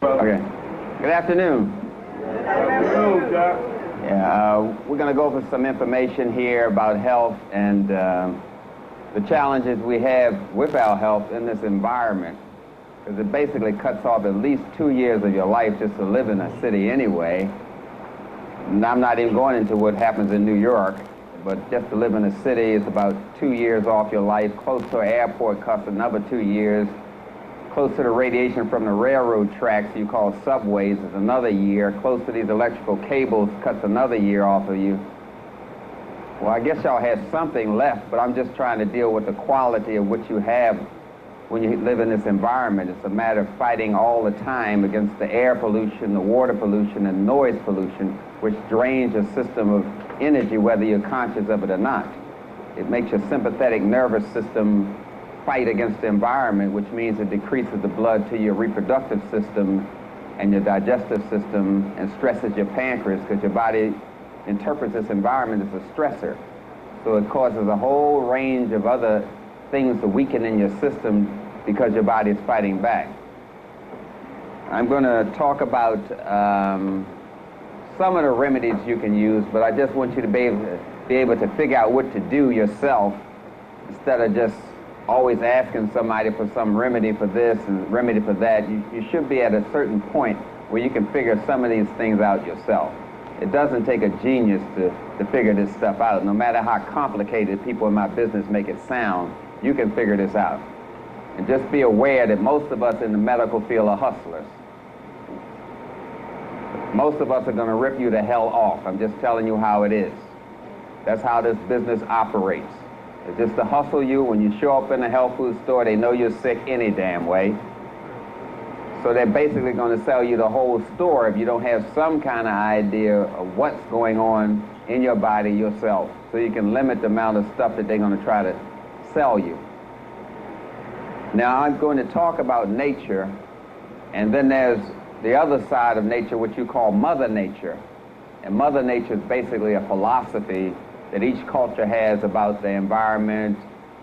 Okay. Good afternoon. Good afternoon, Doc. Yeah, we're going to go over some information here about health and the challenges we have with our health in this environment, because it basically cuts off at least 2 years of your life just to live in a city anyway. And I'm not even going into what happens in New York, but just to live in a city is about 2 years off your life. Close to an airport costs another 2 years. Close to the radiation from the railroad tracks you call subways is another year. Close to these electrical cables cuts another year off of you. Well, I guess y'all have something left, but I'm just trying to deal with the quality of what you have when you live in this environment. It's a matter of fighting all the time against the air pollution, the water pollution, and noise pollution, which drains your system of energy whether you're conscious of it or not. It makes your sympathetic nervous system fight against the environment, which means it decreases the blood to your reproductive system and your digestive system and stresses your pancreas, because your body interprets this environment as a stressor. So it causes a whole range of other things to weaken in your system because your body is fighting back. I'm going to talk about some of the remedies you can use, but I just want you to be able to figure out what to do yourself instead of just always asking somebody for some remedy for this and remedy for that. You should be at a certain point where you can figure some of these things out yourself. It doesn't take a genius to figure this stuff out. No matter how complicated people in my business make it sound, you can figure this out. And just be aware that most of us in the medical field are hustlers. Most of us are going to rip you the hell off. I'm just telling you how it is. That's how this business operates. It's just to hustle you. When you show up in a health food store, they know you're sick any damn way. So they're basically going to sell you the whole store if you don't have some kind of idea of what's going on in your body yourself, so you can limit the amount of stuff that they're going to try to sell you. Now, I'm going to talk about nature, and then there's the other side of nature, what you call Mother Nature. And Mother Nature is basically a philosophy that each culture has about the environment,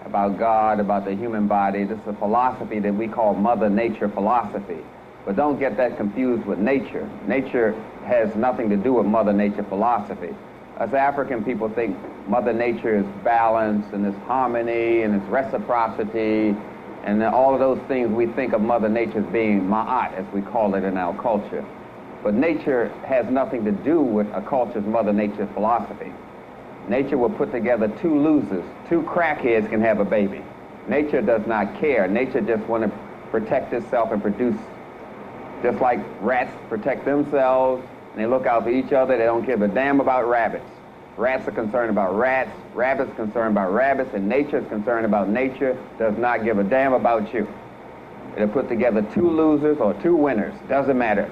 about God, about the human body. This is a philosophy that we call Mother Nature philosophy. But don't get that confused with nature. Nature has nothing to do with Mother Nature philosophy. Us African people think Mother Nature is balance and it's harmony and it's reciprocity, and all of those things we think of Mother Nature as being ma'at, as we call it in our culture. But nature has nothing to do with a culture's Mother Nature philosophy. Nature will put together two losers. Two crackheads can have a baby. Nature does not care. Nature just wants to protect itself and produce. Just like rats protect themselves and they look out for each other, they don't give a damn about rabbits. Rats are concerned about rats, rabbits are concerned about rabbits, and nature is concerned about nature, does not give a damn about you. It'll put together two losers or two winners, doesn't matter.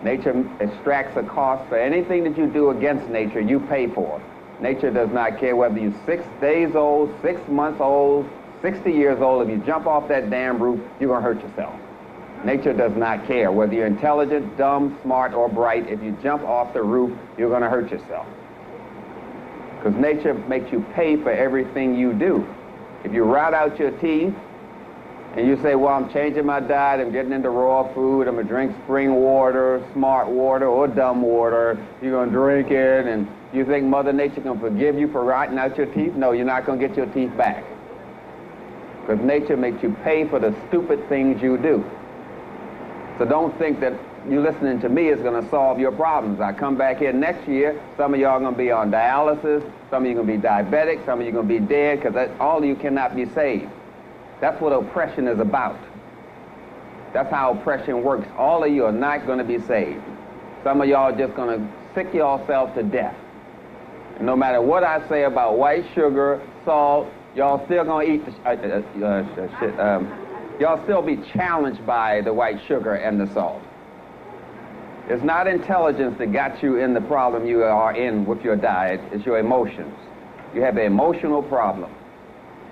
Nature extracts a cost for anything that you do against nature, you pay for. Nature does not care whether you're 6 days old, 6 months old, 60 years old. If you jump off that damn roof, you're going to hurt yourself. Nature does not care whether you're intelligent, dumb, smart, or bright. If you jump off the roof, you're going to hurt yourself. Because nature makes you pay for everything you do. If you rot out your teeth, and you say, well, I'm changing my diet, I'm getting into raw food, I'm going to drink spring water, smart water, or dumb water, you're going to drink it, and you think Mother Nature can forgive you for rotting out your teeth? No, you're not going to get your teeth back. Because nature makes you pay for the stupid things you do. So don't think that you listening to me is going to solve your problems. I come back here next year, some of y'all are going to be on dialysis, some of you are going to be diabetic, some of you are going to be dead, because all of you cannot be saved. That's what oppression is about. That's how oppression works. All of you are not going to be saved. Some of y'all are just going to sick yourself to death. And no matter what I say about white sugar, salt, y'all still going to eat y'all still be challenged by the white sugar and the salt. It's not intelligence that got you in the problem you are in with your diet. It's your emotions. You have an emotional problem.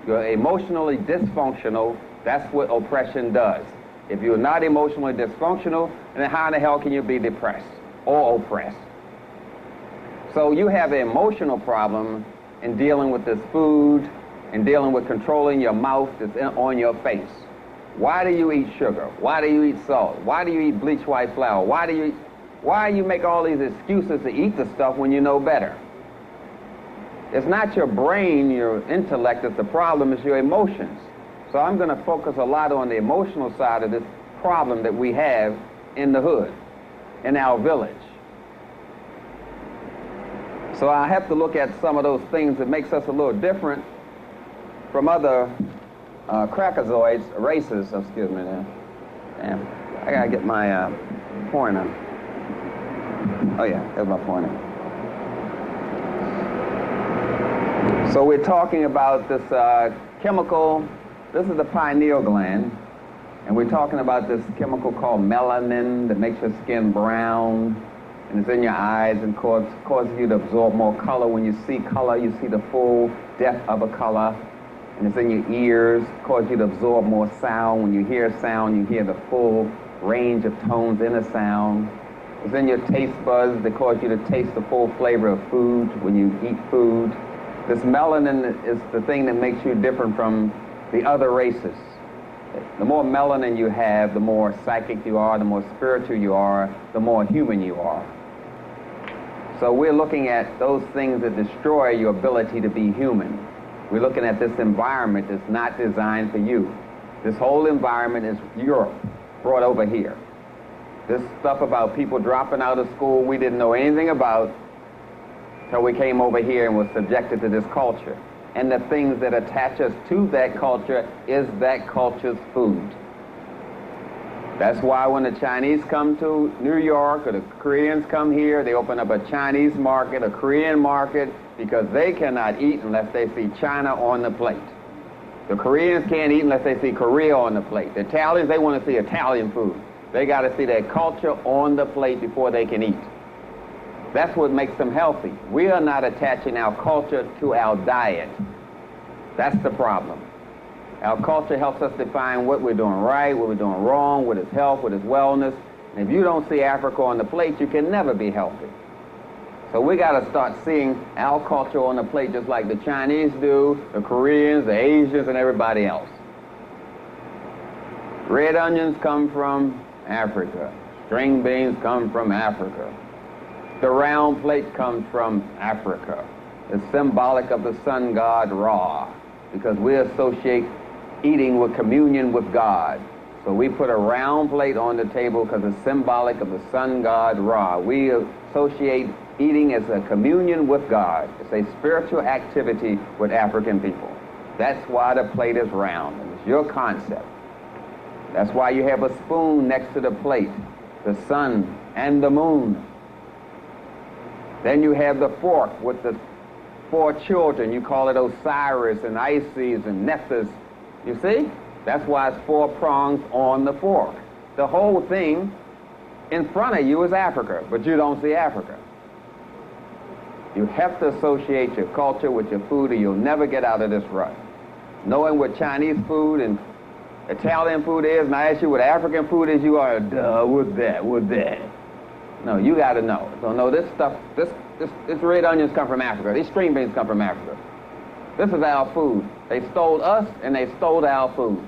You're emotionally dysfunctional. That's what oppression does. If you're not emotionally dysfunctional, then how in the hell can you be depressed or oppressed? So you have an emotional problem in dealing with this food and dealing with controlling your mouth that's on your face. Why do you eat sugar? Why do you eat salt? Why do you eat bleached white flour? Why you make all these excuses to eat the stuff when you know better? It's not your brain, your intellect that's the problem, it's your emotions. So I'm going to focus a lot on the emotional side of this problem that we have in the hood, in our village. So I have to look at some of those things that makes us a little different from other crackazoids, races, excuse me. Damn, I gotta get my pointer. Oh yeah, there's my pointer. So we're talking about this chemical. This is the pineal gland, and we're talking about this chemical called melanin that makes your skin brown, and it's in your eyes and causes you to absorb more color. When you see color, you see the full depth of a color. And it's in your ears, causes you to absorb more sound. When you hear sound, you hear the full range of tones in a sound. It's in your taste buds that cause you to taste the full flavor of food when you eat food. This melanin is the thing that makes you different from the other races. The more melanin you have, the more psychic you are, the more spiritual you are, the more human you are. So we're looking at those things that destroy your ability to be human. We're looking at this environment that's not designed for you. This whole environment is Europe, brought over here. This stuff about people dropping out of school we didn't know anything about till we came over here and were subjected to this culture. And the things that attach us to that culture is that culture's food. That's why when the Chinese come to New York or the Koreans come here, they open up a Chinese market, a Korean market, because they cannot eat unless they see China on the plate. The Koreans can't eat unless they see Korea on the plate. The Italians, they want to see Italian food. They got to see their culture on the plate before they can eat. That's what makes them healthy. We are not attaching our culture to our diet. That's the problem. Our culture helps us define what we're doing right, what we're doing wrong, what is health, what is wellness. And if you don't see Africa on the plate, you can never be healthy. So we got to start seeing our culture on the plate just like the Chinese do, the Koreans, the Asians, and everybody else. Red onions come from Africa. String beans come from Africa. The round plate comes from Africa. It's symbolic of the sun god Ra, because we associate eating with communion with God. So we put a round plate on the table because it's symbolic of the sun god Ra. We associate eating as a communion with God. It's a spiritual activity with African people. That's why the plate is round, and it's your concept. That's why you have a spoon next to the plate, the sun and the moon. Then you have the fork with the 4 children. You call it Osiris and Isis and Nephthys. You see? That's why it's 4 prongs on the fork. The whole thing in front of you is Africa, but you don't see Africa. You have to associate your culture with your food or you'll never get out of this rut. Knowing what Chinese food and Italian food is, and I ask you what African food is, you are, duh, what's that? No, you got to know. So no, this stuff, this red onions come from Africa. These string beans come from Africa. This is our food. They stole us and they stole our food.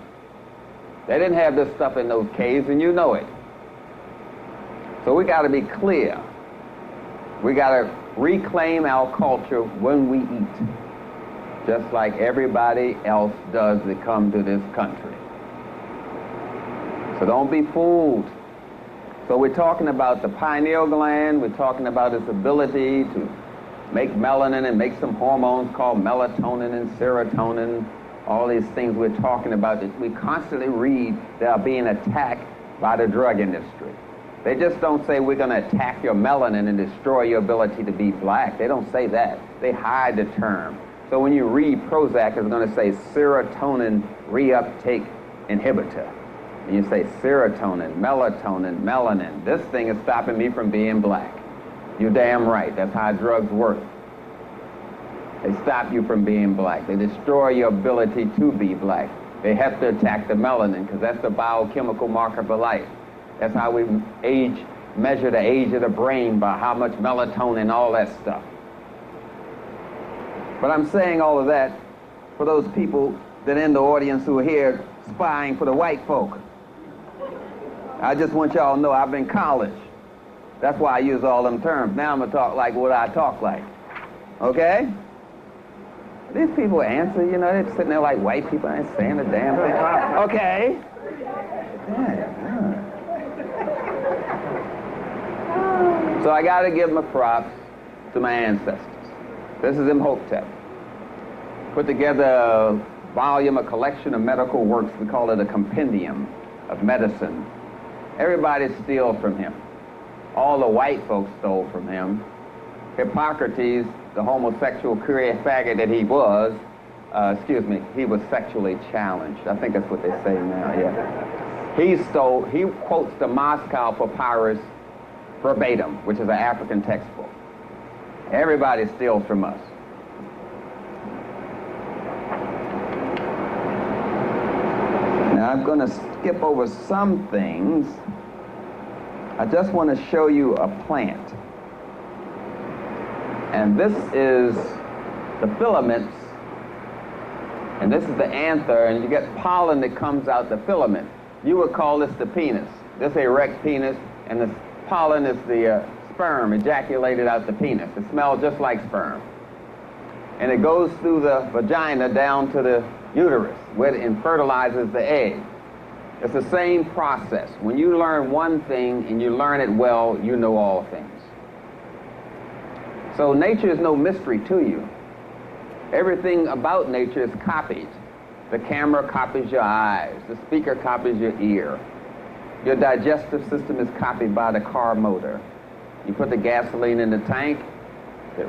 They didn't have this stuff in those caves, and you know it. So we got to be clear. We got to reclaim our culture when we eat, just like everybody else does that come to this country. So don't be fooled. So we're talking about the pineal gland. We're talking about its ability to make melanin and make some hormones called melatonin and serotonin. All these things we're talking about that we constantly read that are being attacked by the drug industry. They just don't say we're going to attack your melanin and destroy your ability to be black. They don't say that. They hide the term. So when you read Prozac, it's going to say serotonin reuptake inhibitor. And you say serotonin, melatonin, melanin. This thing is stopping me from being black. You're damn right. That's how drugs work. They stop you from being black. They destroy your ability to be black. They have to attack the melanin because that's the biochemical marker for life. That's how we measure the age of the brain by how much melatonin, all that stuff. But I'm saying all of that for those people than in the audience who are here spying for the white folk. I just want y'all to know I've been college. That's why I use all them terms. Now I'm going to talk like what I talk like. Okay? These people answer, you know, they're sitting there like white people, ain't saying a damn thing. Okay. So I got to give my props to my ancestors. This is Imhotep. Put together a volume, a collection of medical works. We call it a compendium of medicine. Everybody steals from him. All the white folks stole from him. Hippocrates, the homosexual career faggot that he was, he was sexually challenged. I think that's what they say now, yeah. He quotes the Moscow Papyrus verbatim, which is an African textbook. Everybody steals from us. Now I'm going to skip over some things. I just want to show you a plant. And this is the filaments, and this is the anther, and you get pollen that comes out the filament. You would call this the penis. This erect penis, and the pollen is the sperm ejaculated out the penis. It smells just like sperm. And it goes through the vagina down to the uterus, where it fertilizes the egg. It's the same process. When you learn one thing and you learn it well, you know all things. So nature is no mystery to you. Everything about nature is copied. The camera copies your eyes. The speaker copies your ear. Your digestive system is copied by the car motor. You put the gasoline in the tank, the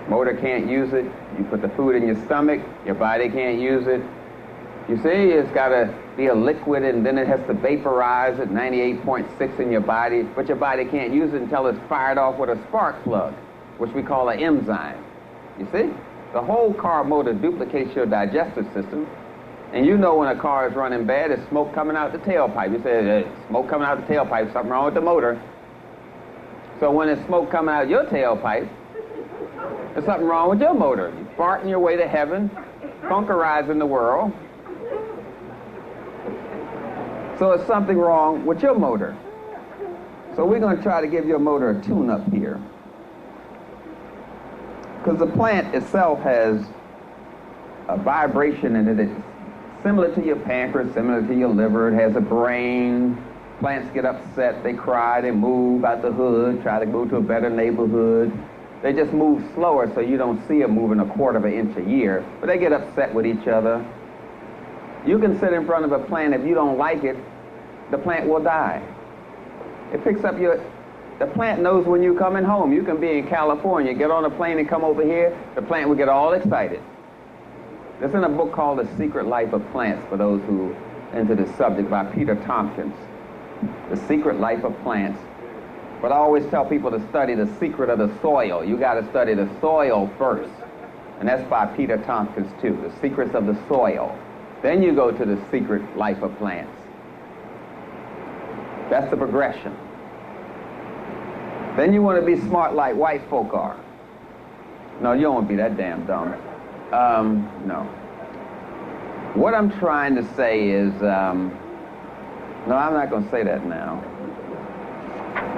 motor can't use it. You put the food in your stomach, your body can't use it. You see, it's got to be a liquid, and then it has to vaporize at 98.6 in your body, but your body can't use it until it's fired off with a spark plug, which we call an enzyme. You see? The whole car motor duplicates your digestive system, and you know when a car is running bad, there's smoke coming out the tailpipe. You say, hey, smoke coming out the tailpipe, something wrong with the motor. So when there's smoke coming out your tailpipe, there's something wrong with your motor. You're farting your way to heaven, bunkerizing the world. So there's something wrong with your motor. So we're going to try to give your motor a tune-up here. Because the plant itself has a vibration in it. It's similar to your pancreas, similar to your liver. It has a brain. Plants get upset, they cry, they move out the hood, try to go to a better neighborhood. They just move slower, so you don't see them moving 1/4 of an inch a year, but they get upset with each other. You can sit in front of a plant, if you don't like it, the plant will die. It picks up the plant knows when you're coming home. You can be in California, get on a plane and come over here, the plant will get all excited. It's in a book called The Secret Life of Plants, for those who are into this subject, by Peter Tompkins. The Secret Life of Plants. But I always tell people to study the secret of the soil. You got to study the soil first. And that's by Peter Tompkins too, The Secrets of the Soil. Then you go to The Secret Life of Plants. That's the progression. Then you want to be smart like white folk are. No, you don't want to be that damn dumb. No. What I'm trying to say is, no, I'm not going to say that now.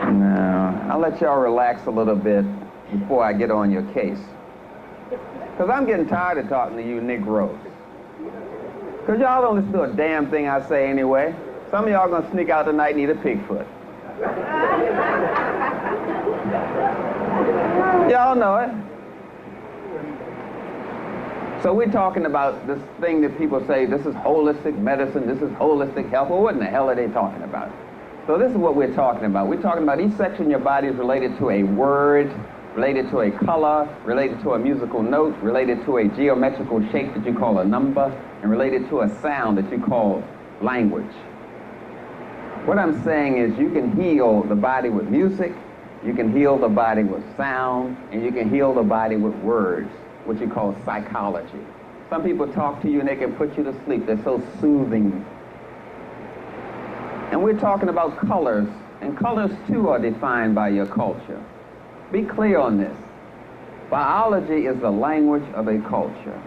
No, I'll let y'all relax a little bit before I get on your case. Because I'm getting tired of talking to you Negroes. Because y'all don't listen to a damn thing I say anyway. Some of y'all going to sneak out tonight and eat a pig foot. Y'all know it. So we're talking about this thing that people say, this is holistic medicine, this is holistic health. Well, what in the hell are they talking about? So this is what we're talking about. We're talking about each section of your body is related to a word, related to a color, related to a musical note, related to a geometrical shape that you call a number, and related to a sound that you call language. What I'm saying is you can heal the body with music, you can heal the body with sound, and you can heal the body with words, what you call psychology. Some people talk to you and they can put you to sleep. They're so soothing. And we're talking about colors, and colors too are defined by your culture. Be clear on this. Biology is the language of a culture.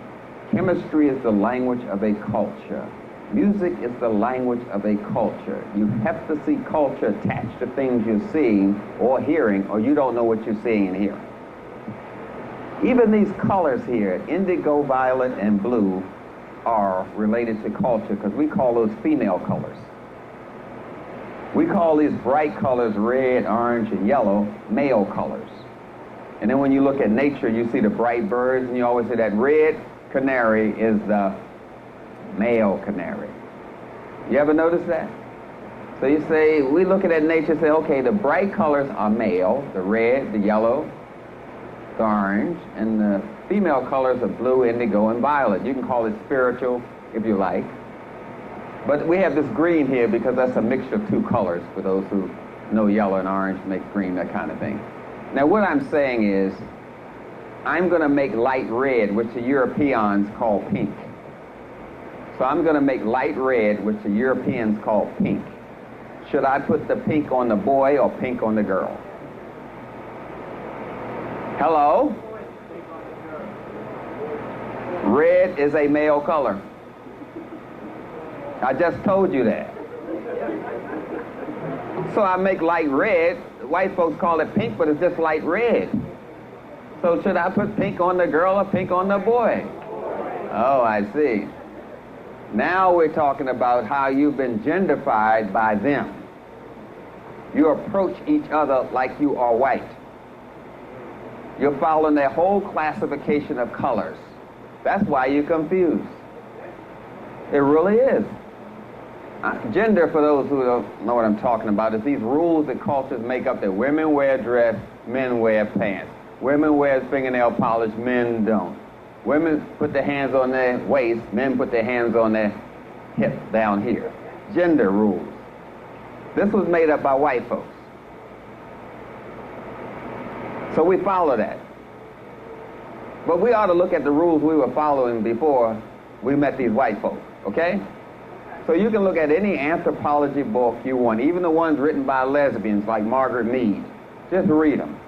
Chemistry is the language of a culture. Music is the language of a culture. You have to see culture attached to things you're seeing or hearing, or you don't know what you're seeing and hearing. Even these colors here, indigo, violet, and blue, are related to culture because we call those female colors. We call these bright colors, red, orange, and yellow, male colors. And then when you look at nature, you see the bright birds, and you always say that red canary is the male canary. You ever notice that? So you say, we looking at nature, say, okay, the bright colors are male, the red, the yellow, the orange, and the female colors are blue, indigo, and violet. You can call it spiritual if you like. But we have this green here because that's a mixture of two colors for those who know yellow and orange make green, that kind of thing. Now what I'm saying is, I'm going to make light red, which the Europeans call pink. So I'm going to make light red, which the Europeans call pink. Should I put the pink on the boy or pink on the girl? Hello? Red is a male color. I just told you that. So I make light red. White folks call it pink, but it's just light red. So should I put pink on the girl or pink on the boy? Oh, I see. Now we're talking about how you've been genderfied by them. You approach each other like you are white. You're following their whole classification of colors. That's why you're confused. It really is. Gender, for those who don't know what I'm talking about, is these rules that cultures make up that women wear dress, men wear pants. Women wear fingernail polish, men don't. Women put their hands on their waist, men put their hands on their hip down here. Gender rules. This was made up by white folks. So we follow that. But we ought to look at the rules we were following before we met these white folks, okay? So you can look at any anthropology book you want, even the ones written by lesbians like Margaret Mead. Just read them.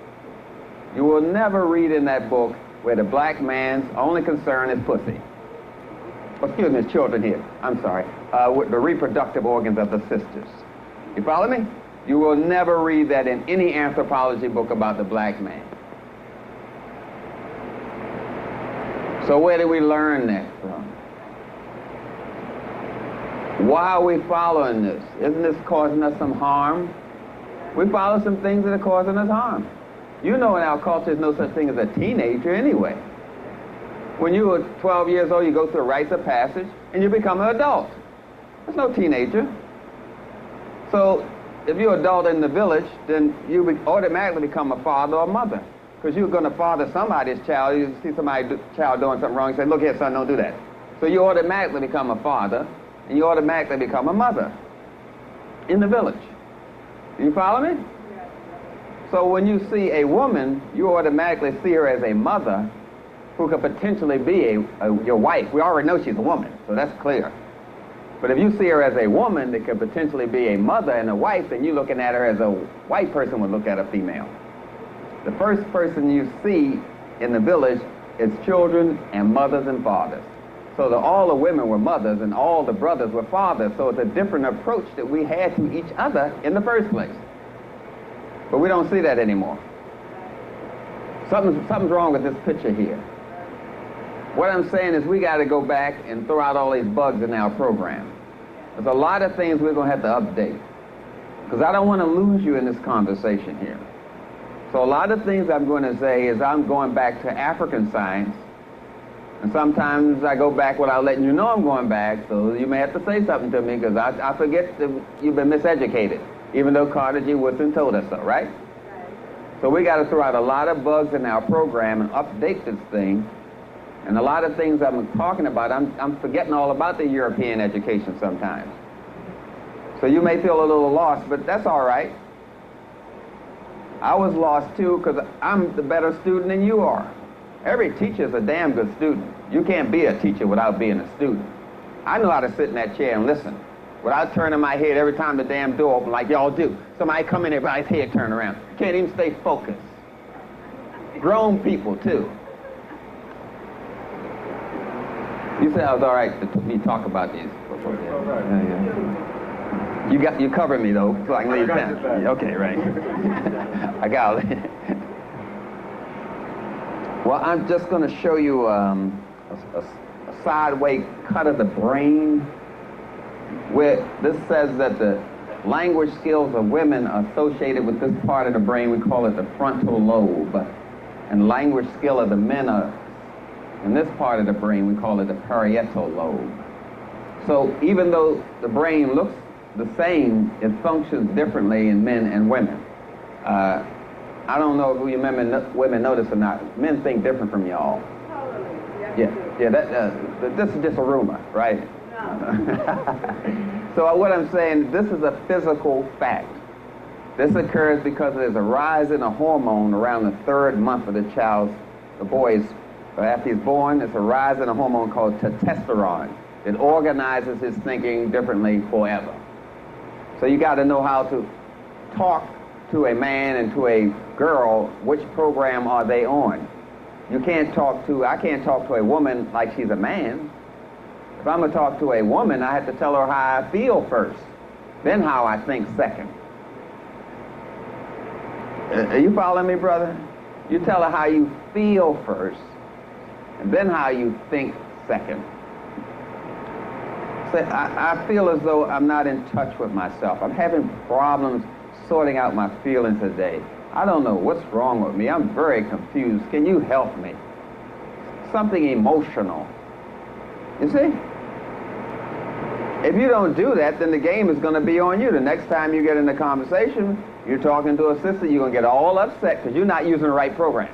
You will never read in that book where the black man's only concern is pussy. Oh, excuse me, it's children here. I'm sorry. With the reproductive organs of the sisters. You follow me? You will never read that in any anthropology book about the black man. So where do we learn that from? Why are we following this? Isn't this causing us some harm? We follow some things that are causing us harm. You know in our culture there's no such thing as a teenager anyway. When you were 12 years old, you go through a rites of passage and you become an adult. There's no teenager. So if you're an adult in the village, then you automatically become a father or mother. Because you're going to father somebody's child. You see somebody's child doing something wrong, you say, look here, son, don't do that. So you automatically become a father, and you automatically become a mother in the village. Do you follow me? So when you see a woman, you automatically see her as a mother who could potentially be your wife. We already know she's a woman, so that's clear. But if you see her as a woman that could potentially be a mother and a wife, then you're looking at her as a white person would look at a female. The first person you see in the village is children and mothers and fathers. So all the women were mothers and all the brothers were fathers. So it's a different approach that we had to each other in the first place. But we don't see that anymore. Something's wrong with this picture here. What I'm saying is we got to go back and throw out all these bugs in our program. There's a lot of things we're going to have to update. Because I don't want to lose you in this conversation here. So a lot of things I'm going to say is I'm going back to African science. And sometimes I go back without letting you know I'm going back, so you may have to say something to me because I forget that you've been miseducated, even though Carter G. Woodson told us so, right? So we got to throw out a lot of bugs in our program and update this thing. And a lot of things I'm talking about, I'm forgetting all about the European education sometimes. So you may feel a little lost, but that's all right. I was lost too because I'm the better student than you are. Every teacher is a damn good student. You can't be a teacher without being a student. I know how to sit in that chair and listen without turning my head every time the damn door opens like y'all do. Somebody come in, everybody's head turn around. Can't even stay focused. Grown people too. You said I was all right to me talk about these before. All right. Yeah. You covered me though, so I can leave that. Okay, right. I got it. Well, I'm just going to show you a sideway cut of the brain where this says that the language skills of women are associated with this part of the brain. We call it the frontal lobe. And language skill of the men are in this part of the brain. We call it the parietal lobe. So even though the brain looks the same, it functions differently in men and women. I don't know if women notice or not. Men think different from y'all. Yeah. This is just a rumor, right? So what I'm saying, this is a physical fact. This occurs because there's a rise in a hormone around the 3rd month of the boy's, after he's born. It's a rise in a hormone called testosterone. It organizes his thinking differently forever. So you got to know how to talk to a man and to a girl. Which program are they on? I can't talk to a woman like she's a man. If I'm going to talk to a woman, I have to tell her how I feel first, then how I think second. Are you following me, brother? You tell her how you feel first, and then how you think second. So I feel as though I'm not in touch with myself. I'm having problems sorting out my feelings today. I don't know what's wrong with me. I'm very confused. Can you help me? Something emotional. You see? If you don't do that, then the game is going to be on you. The next time you get in a conversation, you're talking to a sister, you're going to get all upset because you're not using the right program.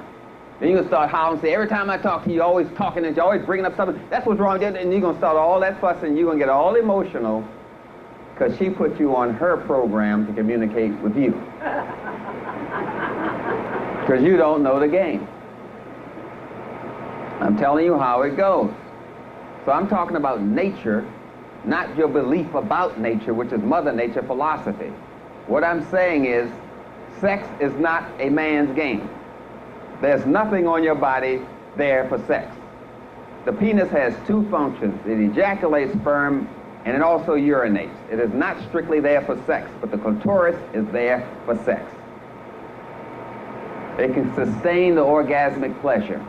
Then you're going to start hollering and say, every time I talk to you, you're always talking and you're always bringing up something. That's what's wrong with you. And you're going to start all that fussing. You're going to get all emotional because she put you on her program to communicate with you. Because you don't know the game. I'm telling you how it goes. So I'm talking about nature, not your belief about nature, which is Mother Nature philosophy. What I'm saying is, sex is not a man's game. There's nothing on your body there for sex. The penis has 2 functions. It ejaculates sperm, and it also urinates. It is not strictly there for sex, but the clitoris is there for sex. It can sustain the orgasmic pleasure.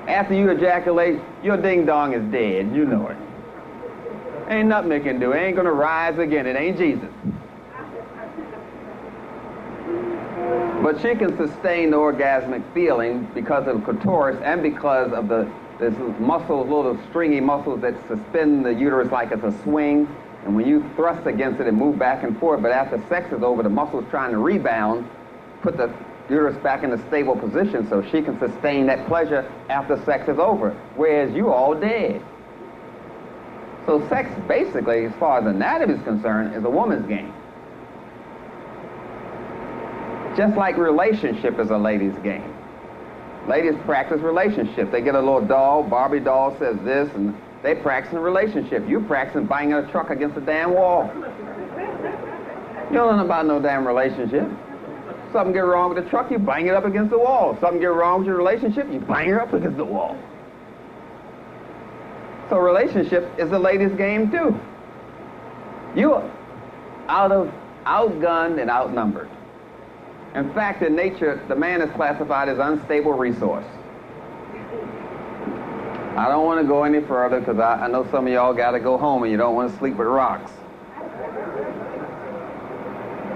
After you ejaculate, your ding-dong is dead. You know it. Ain't nothing it can do. It ain't going to rise again. It ain't Jesus. But she can sustain the orgasmic feeling because of the clitoris and because of there's muscles, little stringy muscles that suspend the uterus like it's a swing. And when you thrust against it, it moves back and forth. But after sex is over, the muscles trying to rebound, put the uterus back in a stable position so she can sustain that pleasure after sex is over, whereas you all dead. So sex, basically, as far as anatomy is concerned, is a woman's game. Just like relationship is a lady's game. Ladies practice relationship. They get a little doll, Barbie doll says this, and they practice a relationship. You practicing banging a truck against a damn wall. You don't know about no damn relationship. Something get wrong with the truck, you bang it up against the wall. Something get wrong with your relationship, you bang her up against the wall. So relationship is a lady's game too. You are outgunned and outnumbered. In fact, in nature, the man is classified as unstable resource. I don't want to go any further because I know some of y'all got to go home and you don't want to sleep with rocks.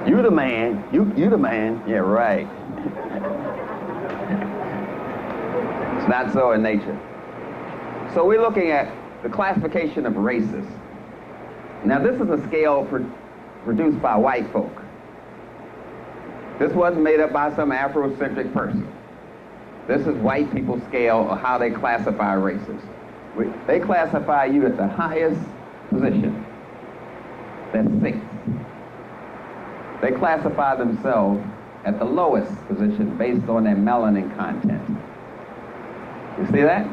You the man. You the man. Yeah, right. It's not so in nature. So we're looking at the classification of races. Now this is a scale produced by white folk. This wasn't made up by some Afrocentric person. This is white people's scale of how they classify races. They classify you at the highest position. That's 6. They classify themselves at the lowest position based on their melanin content. You see that?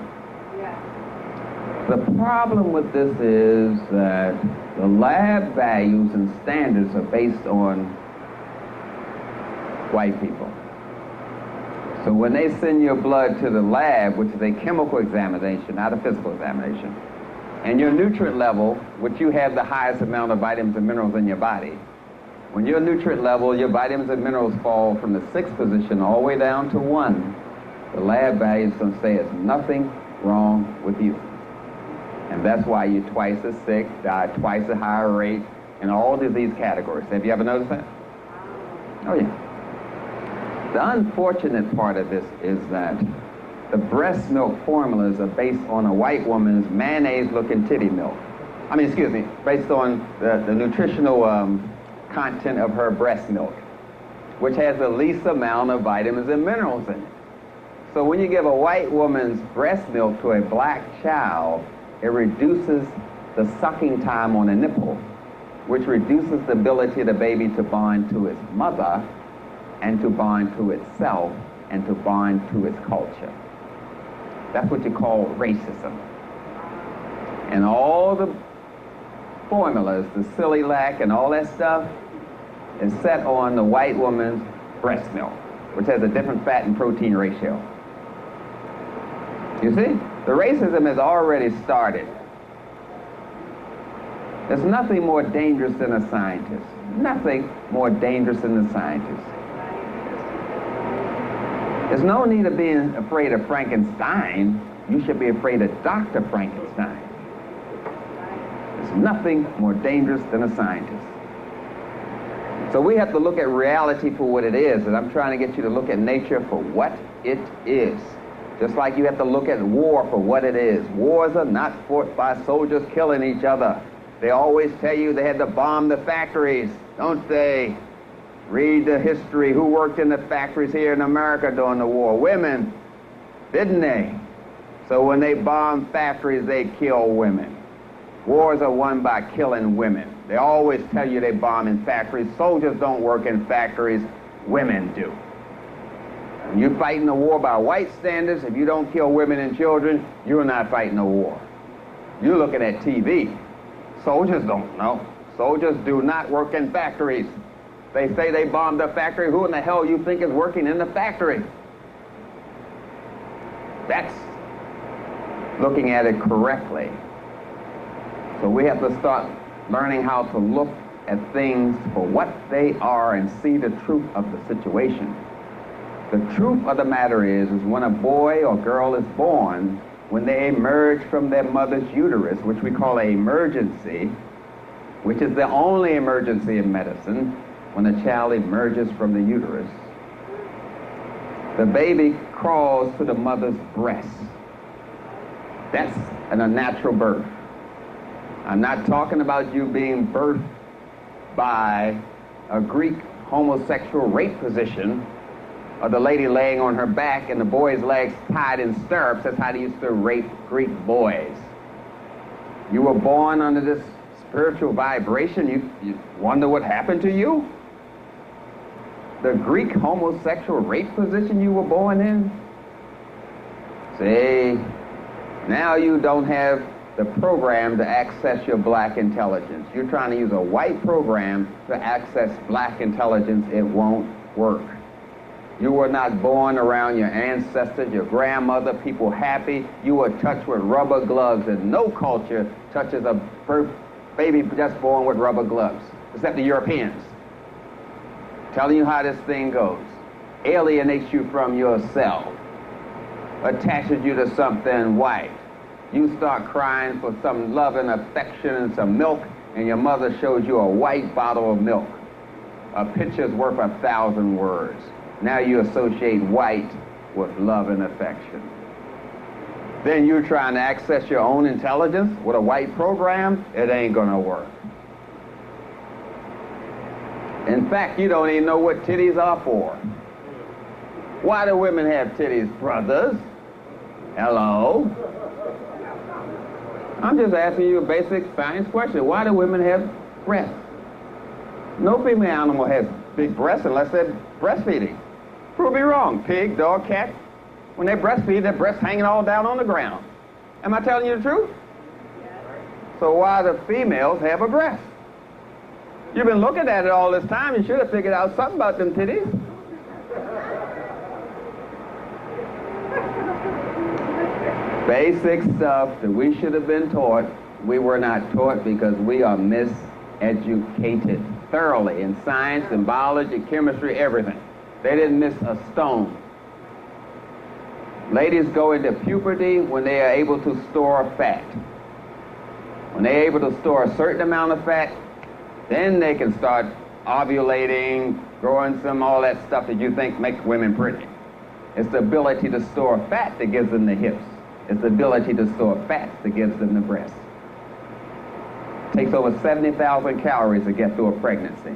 Yeah. The problem with this is that the lab values and standards are based on white people. So when they send your blood to the lab, which is a chemical examination, not a physical examination, And your nutrient level, which you have the highest amount of vitamins and minerals in your body, when your nutrient level, your vitamins and minerals fall from the 6th position all the way down to 1, the lab value is going to say there's nothing wrong with you. And that's why you're twice as sick, die twice a higher rate in all disease categories. Have you ever noticed that? Oh, yeah. The unfortunate part of this is that the breast milk formulas are based on a white woman's mayonnaise-looking titty milk. I mean, excuse me, based on the nutritional content of her breast milk, which has the least amount of vitamins and minerals in it. So when you give a white woman's breast milk to a black child, it reduces the sucking time on a nipple, which reduces the ability of the baby to bond to its mother and to bond to itself and to bond to its culture. That's what you call racism. And all the formulas, the Sililac and all that stuff, is set on the white woman's breast milk, which has a different fat and protein ratio. You see? The racism has already started. There's nothing more dangerous than a scientist. Nothing more dangerous than a scientist. There's no need of being afraid of Frankenstein. You should be afraid of Dr. Frankenstein. There's nothing more dangerous than a scientist. So we have to look at reality for what it is, and I'm trying to get you to look at nature for what it is. Just like you have to look at war for what it is. Wars are not fought by soldiers killing each other. They always tell you they had to bomb the factories, don't they? Read the history. Who worked in the factories here in America during the war? Women, didn't they? So when they bomb factories, they kill women. Wars are won by killing women. They always tell you they bomb in factories. Soldiers don't work in factories. Women do. When you're fighting a war by white standards, if you don't kill women and children, you're not fighting a war. You're looking at TV. Soldiers don't know. Soldiers do not work in factories. They say they bombed a factory. Who in the hell you think is working in the factory? That's looking at it correctly. So we have to start learning how to look at things for what they are and see the truth of the situation. The truth of the matter is when a boy or girl is born, when they emerge from their mother's uterus, which we call an emergency, which is the only emergency in medicine, when a child emerges from the uterus, the baby crawls to the mother's breast. That's an unnatural birth. I'm not talking about you being birthed by a Greek homosexual rape position, or the lady laying on her back and the boy's legs tied in stirrups. That's how they used to rape Greek boys. You were born under this spiritual vibration. You wonder what happened to you? The Greek homosexual rape position you were born in? See, now you don't have the program to access your black intelligence. You're trying to use a white program to access black intelligence. It won't work. You were not born around your ancestors, your grandmother, people happy. You were touched with rubber gloves, and no culture touches a baby just born with rubber gloves, except the Europeans. Telling you how this thing goes. Alienates you from yourself. Attaches you to something white. You start crying for some love and affection and some milk, and your mother shows you a white bottle of milk. A picture's worth 1,000 words. Now you associate white with love and affection. Then you're trying to access your own intelligence with a white program. It ain't gonna work. In fact, you don't even know what titties are for. Why do women have titties, brothers? Hello? I'm just asking you a basic science question. Why do women have breasts? No female animal has big breasts unless they're breastfeeding. Prove me wrong. Pig, dog, cat. When they breastfeed, their breasts hanging all down on the ground. Am I telling you the truth? So why do females have a breast? You've been looking at it all this time. You should have figured out something about them titties. Basic stuff that we should have been taught We were not taught because we are miseducated thoroughly in science and biology, chemistry, everything. They didn't miss a stone. Ladies go into puberty when they are able to store fat. When they're able to store a certain amount of fat, then they can start ovulating, growing some, all that stuff that you think make women pretty. It's the ability to store fat that gives them the hips. It's the ability to store fat that gives them the breasts. It takes over 70,000 calories to get through a pregnancy.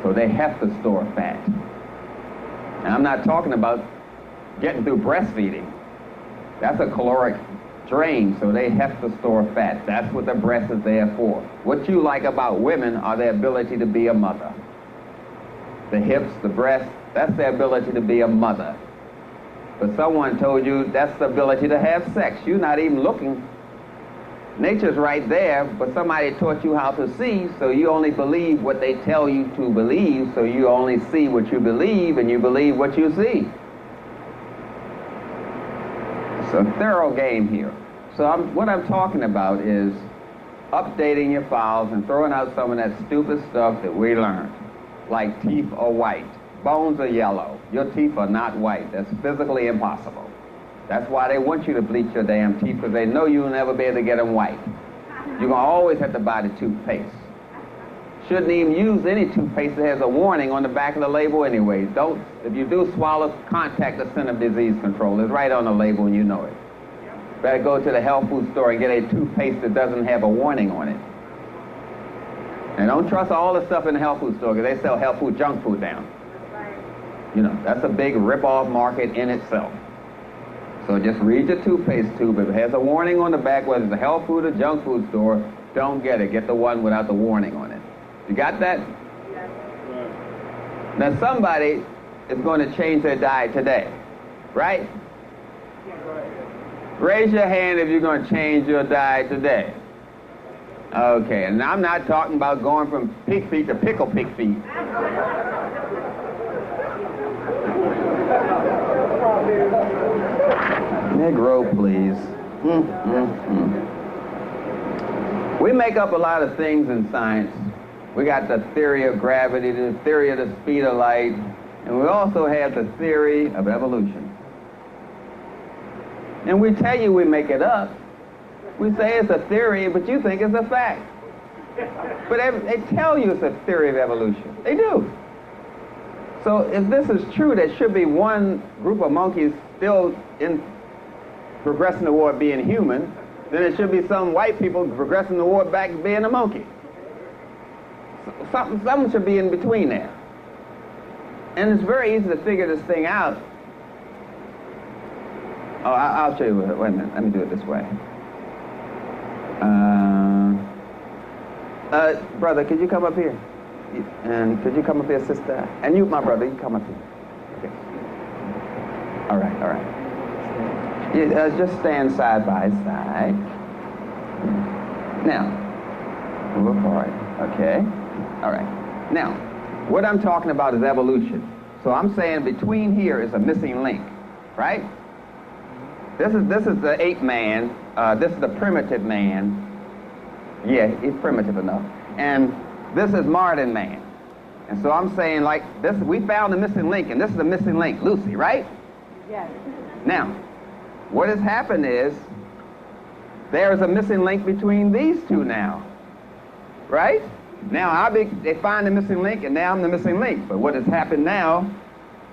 So they have to store fat. And I'm not talking about getting through breastfeeding. That's a caloric drain, so they have to store fat. That's what the breast is there for. What you like about women are their ability to be a mother. The hips, the breast, that's their ability to be a mother. But someone told you that's the ability to have sex. You're not even looking. Nature's right there, but somebody taught you how to see, so you only believe what they tell you to believe, so you only see what you believe, and you believe what you see. It's a thorough game here. So what I'm talking about is updating your files and throwing out some of that stupid stuff that we learned, like teeth are white, bones are yellow. Your teeth are not white. That's physically impossible. That's why they want you to bleach your damn teeth, because they know you'll never be able to get them white. You're going to always have to buy the toothpaste. Shouldn't even use any toothpaste that has a warning on the back of the label anyway. Don't, if you do swallow, contact the Center of Disease Control. It's right on the label and you know it. Better go to the health food store and get a toothpaste that doesn't have a warning on it. And don't trust all the stuff in the health food store, because they sell health food, junk food down. You know, that's a big rip-off market in itself. So just read your toothpaste tube. If it has a warning on the back, whether it's a health food or junk food store, don't get it. Get the one without the warning on it. You got that? Now somebody is going to change their diet today, right? Raise your hand if you're going to change your diet today. Okay, and I'm not talking about going from pig feet to pickle pig feet. Negro, please. We make up a lot of things in science. We got the theory of gravity, the theory of the speed of light, and we also have the theory of evolution. And we tell you we make it up. We say it's a theory, but you think it's a fact. But they tell you it's a theory of evolution. They do. So if this is true, there should be one group of monkeys still progressing toward being human, then it should be some white people progressing toward back to being a monkey. Something should be in between there. And it's very easy to figure this thing out. Oh, I'll show you. Wait a minute. Let me do it this way. Brother, could you come up here? And could you come up here, sister? And you, my brother, you come up here. Okay. All right, all right. You, just stand side by side. Now, move apart. Okay. All right. Now, what I'm talking about is evolution. So I'm saying between here is a missing link, right? This is the ape man. This is the primitive man. Yeah, he's primitive enough. And this is modern man. And so I'm saying, like, this, we found the missing link, and this is the missing link, Lucy, right? Yes. Now, what has happened is there is a missing link between these two now, right? Now, they find the missing link, and now I'm the missing link. But what has happened now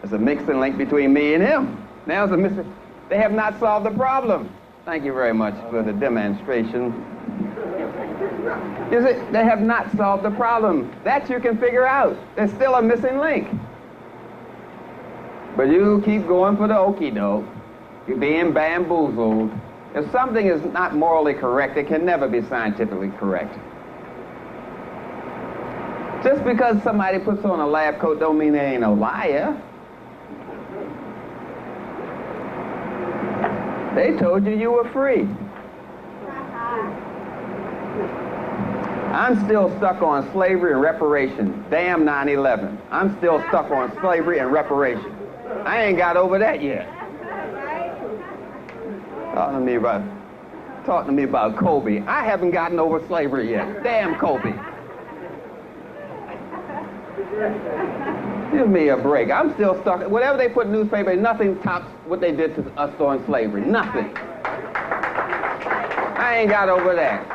is a missing link between me and him. Now it's a missing. They have not solved the problem. Thank you very much for the demonstration. Is it? They have not solved the problem. That you can figure out. There's still a missing link. But you keep going for the okie doke. You're being bamboozled. If something is not morally correct, it can never be scientifically correct. Just because somebody puts on a lab coat don't mean they ain't a liar. They told you you were free. I'm still stuck on slavery and reparation. Damn 9/11. I'm still stuck on slavery and reparation. I ain't got over that yet. Talking to me about talking to me about Kobe. I haven't gotten over slavery yet. Damn Kobe. Give me a break. I'm still stuck. Whatever they put in the newspaper, nothing tops what they did to us during slavery. Nothing. I ain't got over that.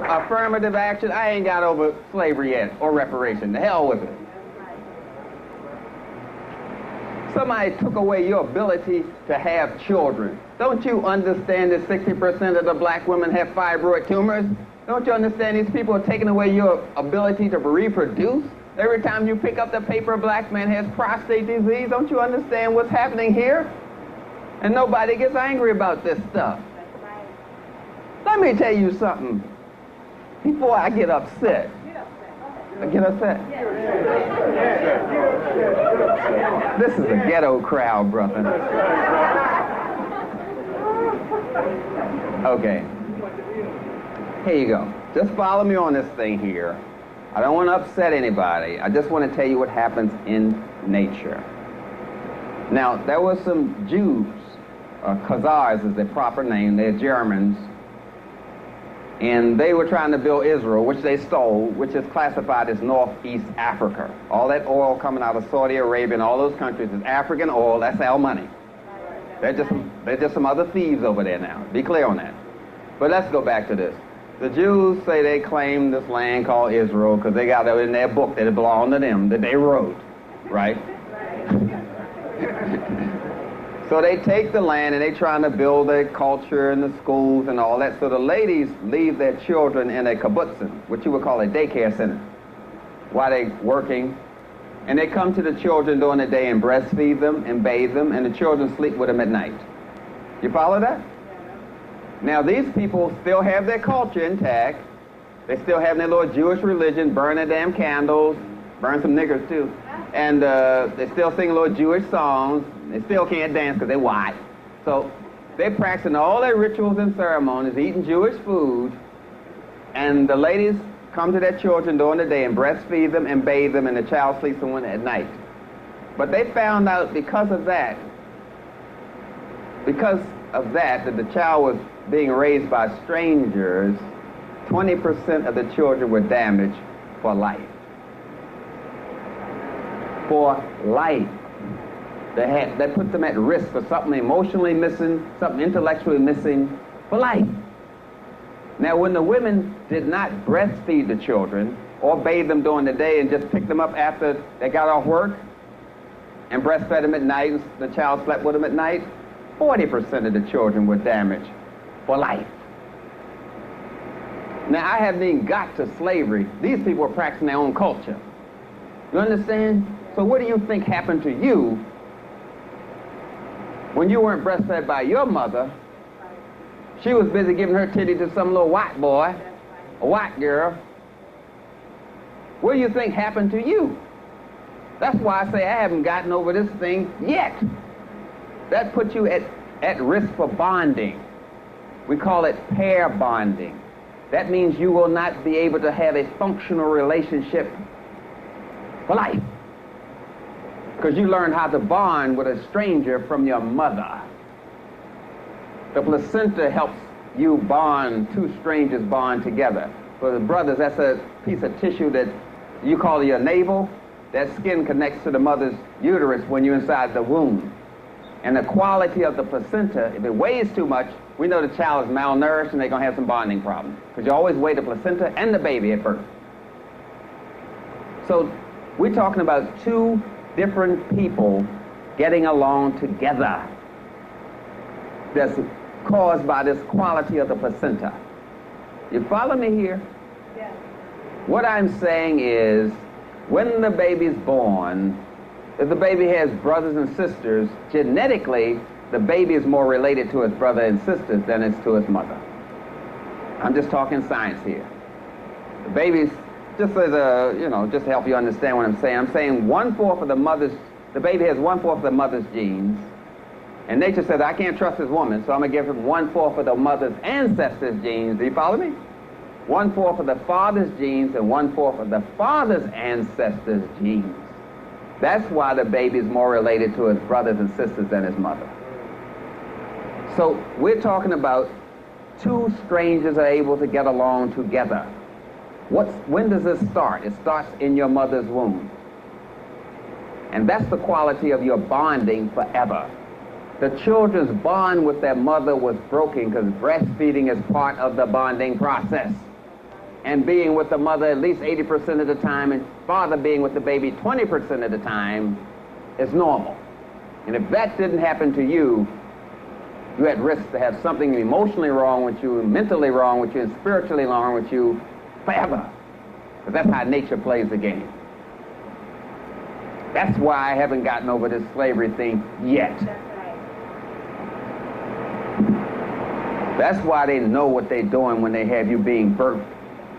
Affirmative action, I ain't got over slavery yet, or reparation. The hell with it. Somebody took away your ability to have children. Don't you understand that 60% of the black women have fibroid tumors? Don't you understand these people are taking away your ability to reproduce? Every time you pick up the paper, a black man has prostate disease. Don't you understand what's happening here? And nobody gets angry about this stuff. Let me tell you something. Before I get upset. I get upset? This is a ghetto crowd, brother. Okay. Here you go. Just follow me on this thing here. I don't want to upset anybody. I just want to tell you what happens in nature. Now, there were some Jews, Khazars is their proper name, they're Germans, and they were trying to build Israel, which they stole, which is classified as Northeast Africa. All that oil coming out of Saudi Arabia and all those countries is African oil. That's our money. They're just some other thieves over there now. Be clear on that. But let's go back to this. The Jews say they claim this land called Israel because they got it in their book that it belonged to them, that they wrote, right? So they take the land and they trying to build their culture and the schools and all that. So the ladies leave their children in a kibbutzim, which you would call a daycare center, while they're working. And they come to the children during the day and breastfeed them and bathe them, and the children sleep with them at night. You follow that? Now these people still have their culture intact. They still have their little Jewish religion, burn their damn candles, burn some niggers too. And they still sing little Jewish songs. They still can't dance because they're white. So they're practicing all their rituals and ceremonies, eating Jewish food. And the ladies come to their children during the day and breastfeed them and bathe them, and the child sleeps with them at night. But they found out because of that, that the child was being raised by strangers, 20% of the children were damaged for life. For life. They put them at risk for something emotionally missing, something intellectually missing, for life. Now, when the women did not breastfeed the children or bathe them during the day and just picked them up after they got off work and breastfed them at night and the child slept with them at night, 40% of the children were damaged for life. Now, I haven't even got to slavery. These people were practicing their own culture. You understand? So what do you think happened to you when you weren't breastfed by your mother? She was busy giving her titty to some little white boy, a white girl. What do you think happened to you? That's why I say I haven't gotten over this thing yet. That puts you at risk for bonding. We call it pair bonding. That means you will not be able to have a functional relationship for life, because you learn how to bond with a stranger from your mother. The placenta helps you bond, two strangers bond together. For the brothers, that's a piece of tissue that you call your navel. That skin connects to the mother's uterus when you're inside the womb. And the quality of the placenta, if it weighs too much, we know the child is malnourished and they're going to have some bonding problems, because you always weigh the placenta and the baby at birth. So we're talking about two different people getting along together. That's caused by this quality of the placenta. You follow me here? Yes. What I'm saying is, when the baby's born, if the baby has brothers and sisters, genetically, the baby is more related to his brother and sisters than it's to his mother. I'm just talking science here. The baby's, just as a, just to help you understand what I'm saying 1/4 of the baby has 1/4 of the mother's genes. And nature says, I can't trust this woman, so I'm going to give him 1/4 of the mother's ancestors' genes. Do you follow me? 1/4 of the father's genes and 1/4 of the father's ancestors' genes. That's why the baby is more related to his brothers and sisters than his mother. So we're talking about two strangers are able to get along together. When does this start? It starts in your mother's womb. And that's the quality of your bonding forever. The children's bond with their mother was broken because breastfeeding is part of the bonding process. And being with the mother at least 80% of the time and father being with the baby 20% of the time is normal. And if that didn't happen to you, you had risk to have something emotionally wrong with you, mentally wrong with you, and spiritually wrong with you forever. Because that's how nature plays the game. That's why I haven't gotten over this slavery thing yet. That's why they know what they're doing when they have you being birthed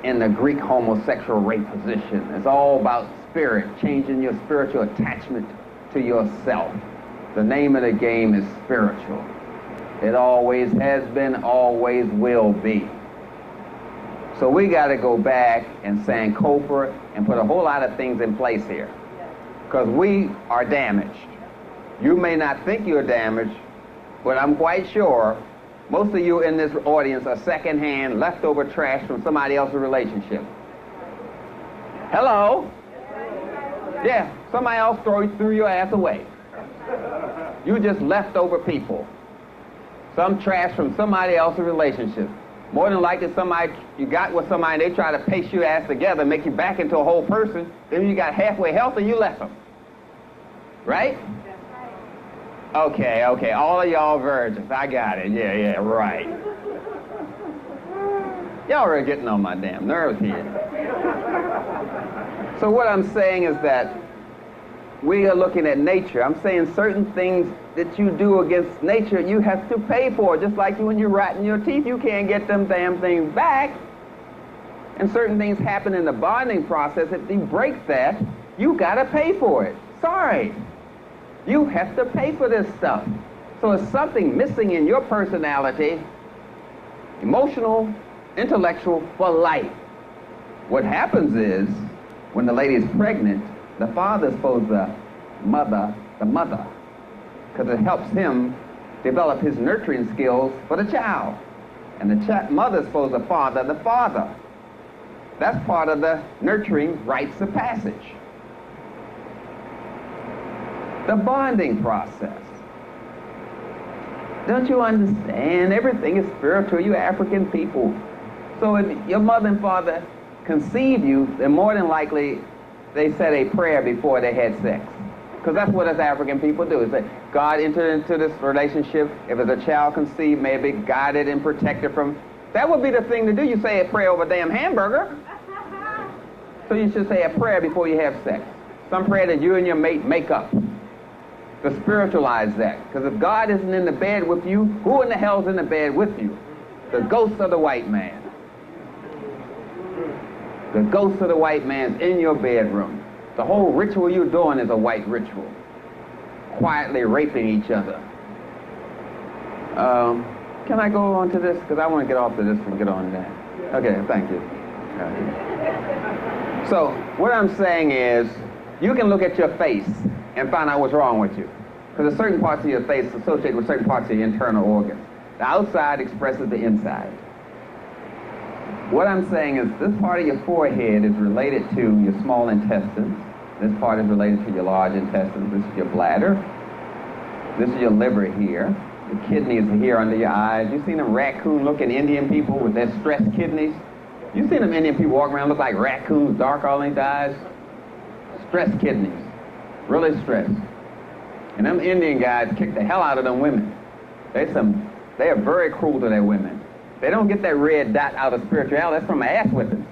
in the Greek homosexual rape position. It's all about spirit, changing your spiritual attachment to yourself. The name of the game is spiritual. It always has been, always will be. So we got to go back and Sankofa and put a whole lot of things in place here. Because we are damaged. You may not think you're damaged, but I'm quite sure most of you in this audience are secondhand, leftover trash from somebody else's relationship. Hello? Yeah, somebody else threw your ass away. You just leftover people. Some trash from somebody else's relationship. More than likely somebody, you got with somebody, they try to paste your ass together, make you back into a whole person, then when you got halfway healthy, you left them. Right? Okay, all of y'all virgins, I got it, yeah, right. Y'all are getting on my damn nerves here. So what I'm saying is that we are looking at nature. I'm saying certain things that you do against nature, you have to pay for. Just like when you're rotting your teeth, you can't get them damn things back. And certain things happen in the bonding process. If you break that, you got to pay for it. Sorry. You have to pay for this stuff. So it's something missing in your personality, emotional, intellectual, for life. What happens is, when the lady is pregnant, the father's supposed to mother the mother, because it helps him develop his nurturing skills for the child. And the mother's supposed to father the father. That's part of the nurturing rites of passage. The bonding process. Don't you understand? Everything is spiritual. You African people. So if your mother and father conceive you, then more than likely they said a prayer before they had sex. Because that's what us African people do. Is that God entered into this relationship. If it's a child conceived, may it be guided and protected from. That would be the thing to do. You say a prayer over a damn hamburger. So you should say a prayer before you have sex. Some prayer that you and your mate make up. To spiritualize that. Because if God isn't in the bed with you, who in the hell's in the bed with you? The ghost of the white man. The ghost of the white man's in your bedroom. The whole ritual you're doing is a white ritual. Quietly raping each other. Can I go on to this? Because I want to get off to this and get on to that. Okay, thank you. So, what I'm saying is, you can look at your face and find out what's wrong with you. Because there's certain parts of your face associated with certain parts of your internal organs. The outside expresses the inside. What I'm saying is this part of your forehead is related to your small intestines. This part is related to your large intestines. This is your bladder. This is your liver here. The kidneys are here under your eyes. You seen them raccoon-looking Indian people with their stressed kidneys? You seen them Indian people walking around look like raccoons, dark all these eyes? Stressed kidneys. Really stressed. And them Indian guys kick the hell out of them women. They are very cruel to their women. They don't get that red dot out of spirituality. That's from ass whipping.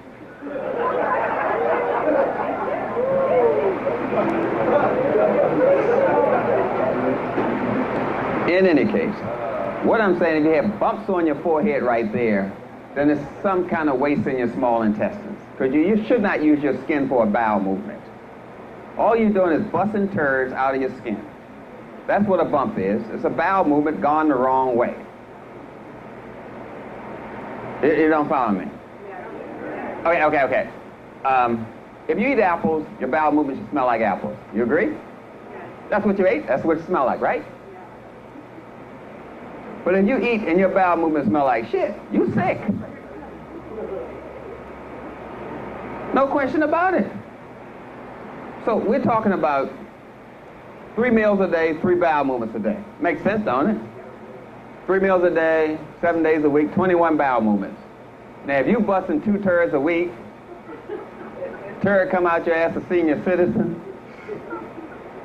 In any case, what I'm saying, if you have bumps on your forehead right there, then there's some kind of waste in your small intestines. Because you should not use your skin for a bowel movement. All you're doing is busting turds out of your skin. That's what a bump is. It's a bowel movement gone the wrong way. You don't follow me? Okay. If you eat apples, your bowel movement should smell like apples. You agree? That's what you ate? That's what it smells like, right? But if you eat and your bowel movements smell like shit, you sick. No question about it. So we're talking about 3 meals a day, 3 bowel movements a day. Makes sense, don't it? 3 meals a day, 7 days a week, 21 bowel movements. Now, if you busting 2 turds a week, turd come out your ass a senior citizen,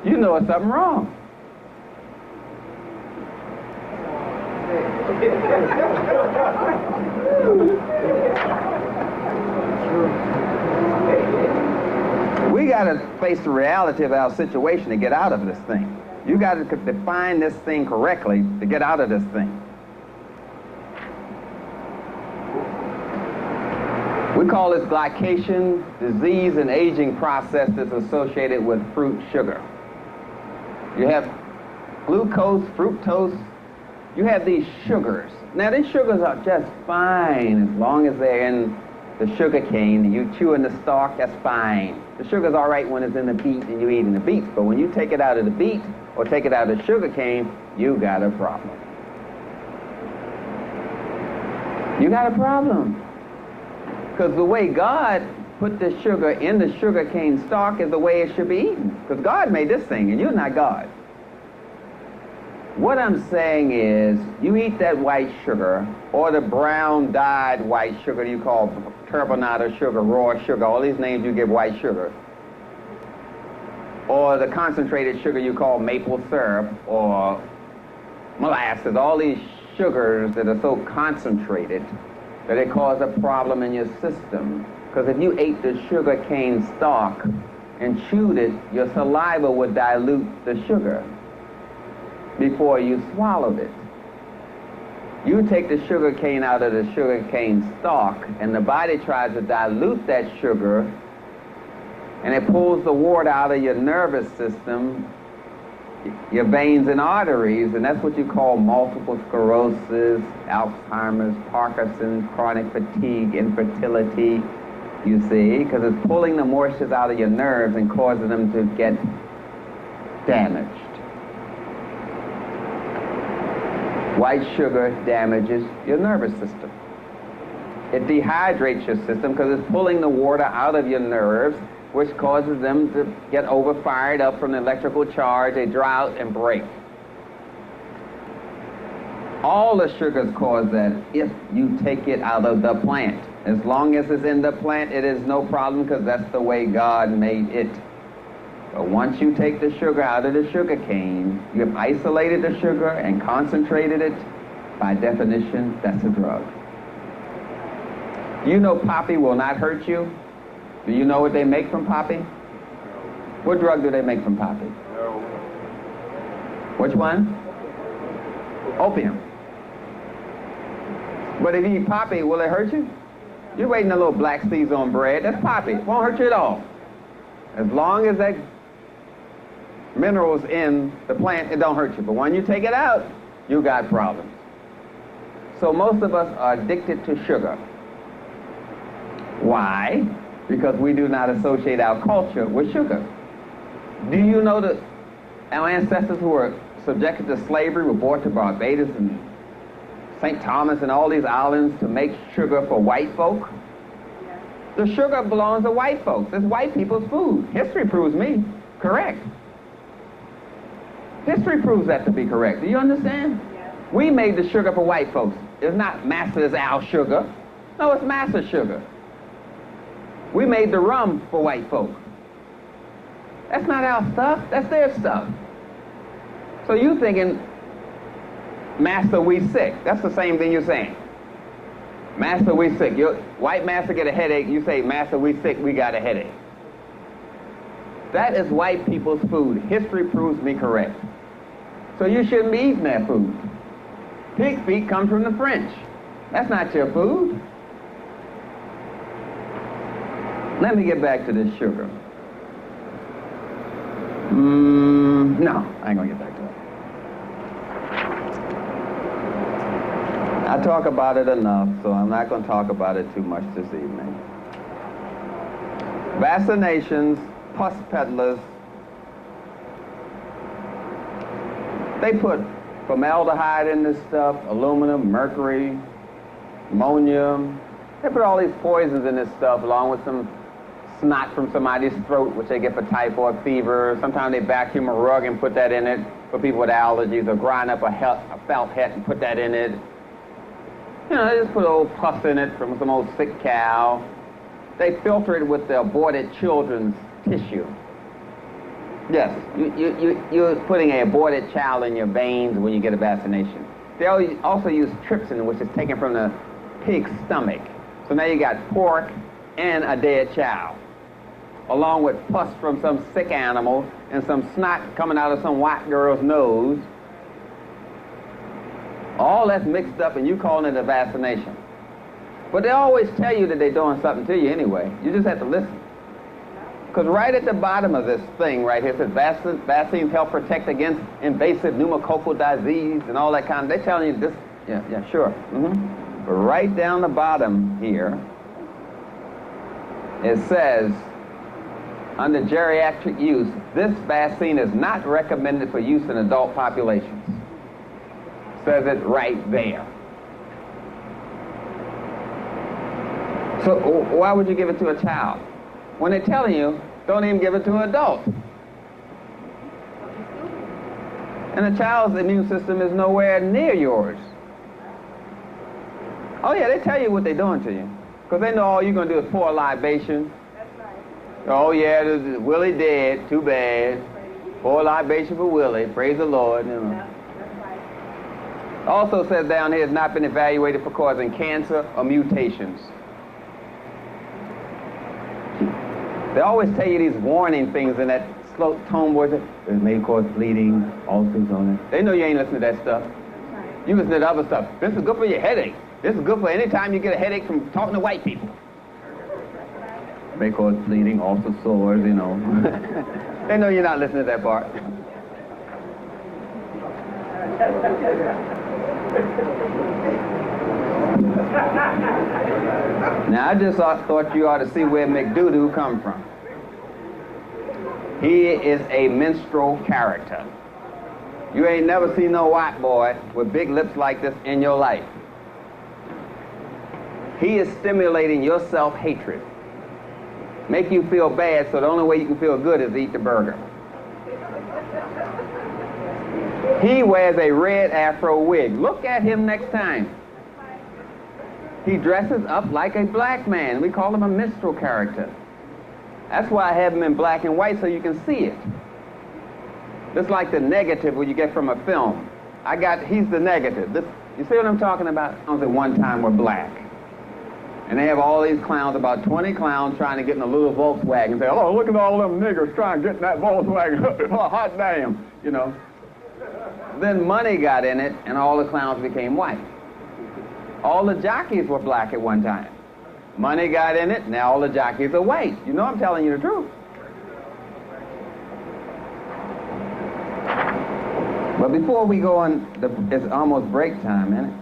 you know it's something wrong. We got to face the reality of our situation to get out of this thing. You got to define this thing correctly to get out of this thing. We call this glycation, disease and aging process that's associated with fruit sugar. You have glucose, fructose, you have these sugars. Now these sugars are just fine as long as they're in the sugar cane. You chew in the stalk, that's fine. The sugar's all right when it's in the beet and you're eating the beets, but when you take it out of the beet or take it out of the sugar cane, you got a problem. You got a problem. Because the way God put the sugar in the sugar cane stalk is the way it should be eaten. Because God made this thing and you're not God. What I'm saying is, you eat that white sugar, or the brown dyed white sugar you call turbinado sugar, raw sugar, all these names you give white sugar, or the concentrated sugar you call maple syrup, or molasses, all these sugars that are so concentrated that it cause a problem in your system. Because if you ate the sugar cane stalk and chewed it, your saliva would dilute the sugar before you swallowed it. You take the sugar cane out of the sugar cane stalk, and the body tries to dilute that sugar, and it pulls the water out of your nervous system, your veins and arteries, and that's what you call multiple sclerosis, Alzheimer's, Parkinson's, chronic fatigue, infertility, you see, because it's pulling the moisture out of your nerves and causing them to get damaged. White sugar damages your nervous system. It dehydrates your system because it's pulling the water out of your nerves, which causes them to get overfired up from the electrical charge. They dry out and break. All the sugars cause that if you take it out of the plant. As long as it's in the plant, it is no problem because that's the way God made it. But once you take the sugar out of the sugar cane, you have isolated the sugar and concentrated it. By definition, that's a drug. Do you know poppy will not hurt you? Do you know what they make from poppy? What drug do they make from poppy? No. Which one? Opium. But if you eat poppy, will it hurt you? You're eating a little black seeds on bread. That's poppy. It won't hurt you at all. As long as that minerals in the plant, it don't hurt you. But when you take it out, you got problems. So most of us are addicted to sugar. Why? Because we do not associate our culture with sugar. Do you know that our ancestors who were subjected to slavery were brought to Barbados and St. Thomas and all these islands to make sugar for white folk? The sugar belongs to white folks. It's white people's food. History proves me correct. History proves that to be correct. Do you understand? Yes. We made the sugar for white folks. It's not Master's our sugar. No, it's Master's sugar. We made the rum for white folk. That's not our stuff. That's their stuff. So you thinking, Master, we sick. That's the same thing you're saying. Master, we sick. Your white master get a headache. You say, Master, we sick. We got a headache. That is white people's food. History proves me correct. So you shouldn't be eating that food. Pig feet come from the French. That's not your food. Let me get back to this sugar. No, I ain't gonna get back to it. I talk about it enough, so I'm not gonna talk about it too much this evening. Vaccinations, pus peddlers, they put formaldehyde in this stuff, aluminum, mercury, ammonium. They put all these poisons in this stuff along with some snot from somebody's throat, which they get for typhoid fever. Sometimes they vacuum a rug and put that in it for people with allergies, or grind up a felt hat and put that in it. You know, they just put old pus in it from some old sick cow. They filter it with the aborted children's tissue. Yes, you're putting an aborted child in your veins when you get a vaccination. They also use trypsin, which is taken from the pig's stomach. So now you got pork and a dead child, along with pus from some sick animal and some snot coming out of some white girl's nose. All that's mixed up and you calling it a vaccination. But they always tell you that they're doing something to you anyway. You just have to listen. Because right at the bottom of this thing right here, it says vaccines help protect against invasive pneumococcal disease and all that kind of, they're telling you this, yeah, sure. But right down the bottom here, it says, under geriatric use, this vaccine is not recommended for use in adult populations. Says it right there. So why would you give it to a child? When they're telling you, don't even give it to an adult. And a child's immune system is nowhere near yours. Oh yeah, they tell you what they're doing to you. Because they know all you're going to do is pour a libation. That's right. Oh yeah, Willie dead, too bad. Pour a libation for Willie, praise the Lord. You know. Yeah, that's right. Also says down here, it's not been evaluated for causing cancer or mutations. They always tell you these warning things in that slow tone voice. It may cause bleeding, ulcers on it. They know you ain't listening to that stuff. You listen to the other stuff. This is good for your headache. This is good for any time you get a headache from talking to white people. It may cause bleeding, ulcers, sores, you know. They know you're not listening to that part. Now, I just thought you ought to see where McDoodoo come from. He is a minstrel character. You ain't never seen no white boy with big lips like this in your life. He is stimulating your self-hatred. Make you feel bad, so the only way you can feel good is to eat the burger. He wears a red afro wig. Look at him next time. He dresses up like a black man. We call him a minstrel character. That's why I have him in black and white so you can see it. It's like the negative what you get from a film. He's the negative. You see what I'm talking about? At one time were black. And they have all these clowns, about 20 clowns trying to get in a little Volkswagen and say, oh, look at all them niggers trying to get in that Volkswagen. Oh, hot damn, you know. Then money got in it and all the clowns became white. All the jockeys were black at one time. Money got in it, now all the jockeys are white. You know I'm telling you the truth. But before we go on, it's almost break time, isn't it?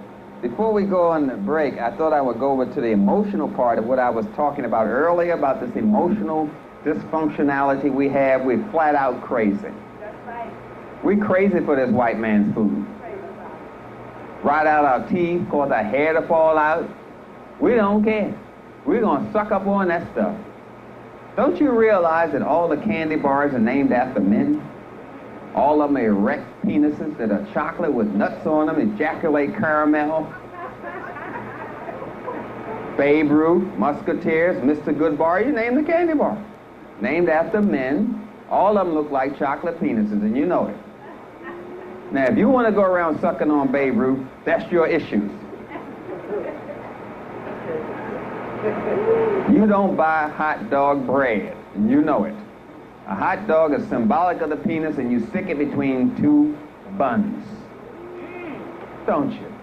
Before we go on the break, I thought I would go over to the emotional part of what I was talking about earlier, about this emotional dysfunctionality we have. We're flat out crazy. That's right. We're crazy for this white man's food. Rot out our teeth, cause our hair to fall out. We don't care. We're going to suck up on that stuff. Don't you realize that all the candy bars are named after men? All of them are erect penises that are chocolate with nuts on them, ejaculate caramel. Babe Ruth, Musketeers, Mr. Goodbar, you name the candy bar. Named after men. All of them look like chocolate penises, and you know it. Now, if you want to go around sucking on Babe Ruth, that's your issues. You don't buy hot dog bread, and you know it. A hot dog is symbolic of the penis, and you stick it between two buns. Don't you?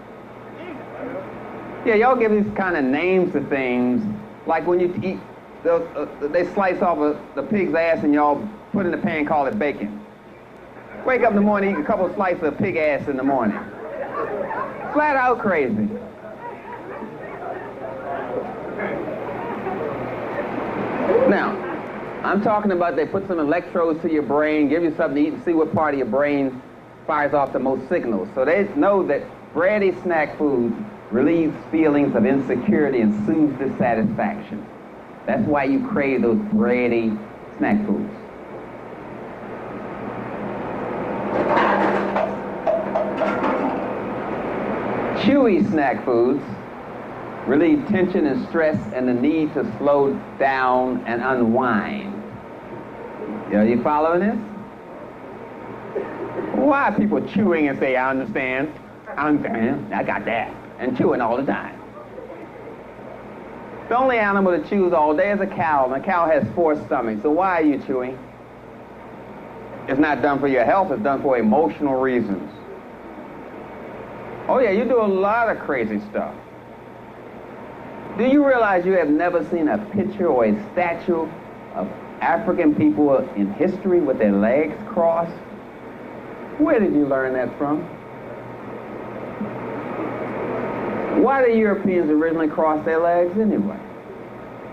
Yeah, y'all give these kind of names to things, like when you eat, they slice off the pig's ass and y'all put in the pan and call it bacon. Wake up in the morning, eat a couple of slices of pig ass in the morning. Flat out crazy. Now, I'm talking about they put some electrodes to your brain, give you something to eat and see what part of your brain fires off the most signals. So they know that bready snack foods relieves feelings of insecurity and soothes dissatisfaction. That's why you crave those bready snack foods. Chewy snack foods relieve tension and stress and the need to slow down and unwind. You following this? Why are people chewing and say, I understand, I got that, and chewing all the time? The only animal that chews all day is a cow, and a cow has 4 stomachs, so why are you chewing? It's not done for your health, it's done for emotional reasons. Oh yeah, you do a lot of crazy stuff. Do you realize you have never seen a picture or a statue of African people in history with their legs crossed? Where did you learn that from? Why did Europeans originally cross their legs anyway?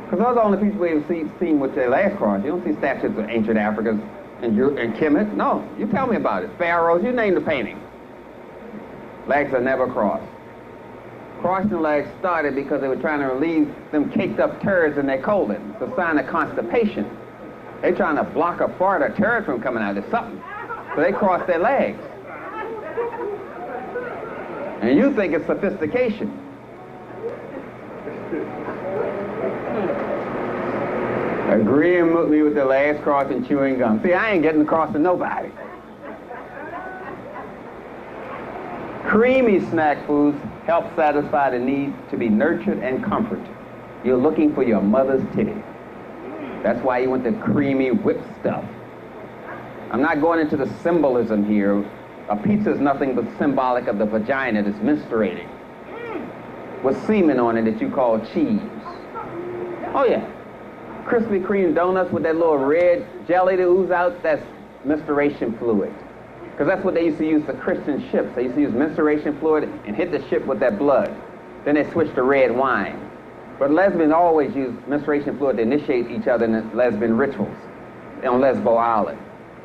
Because those are the only people we've seen with their legs crossed. You don't see statues of ancient Africans and Kemet. No, you tell me about it. Pharaohs, you name the painting. Legs are never crossed. Crossing legs started because they were trying to relieve them caked up turds in their colon. It's a sign of constipation. They're trying to block a fart or turd from coming out. There's something. So they cross their legs. And you think it's sophistication. Agreeing with me with the legs crossed and chewing gum. See, I ain't getting across to nobody. Creamy snack foods help satisfy the need to be nurtured and comforted. You're looking for your mother's titty. That's why you want the creamy whipped stuff. I'm not going into the symbolism here. A pizza is nothing but symbolic of the vagina that's menstruating, with semen on it that you call cheese. Oh yeah. Krispy Kreme donuts with that little red jelly that oozes out, that's menstruation fluid. Because that's what they used to use for Christian ships. They used to use menstruation fluid and hit the ship with that blood. Then they switched to red wine. But lesbians always use menstruation fluid to initiate each other in lesbian rituals on Lesbo Island.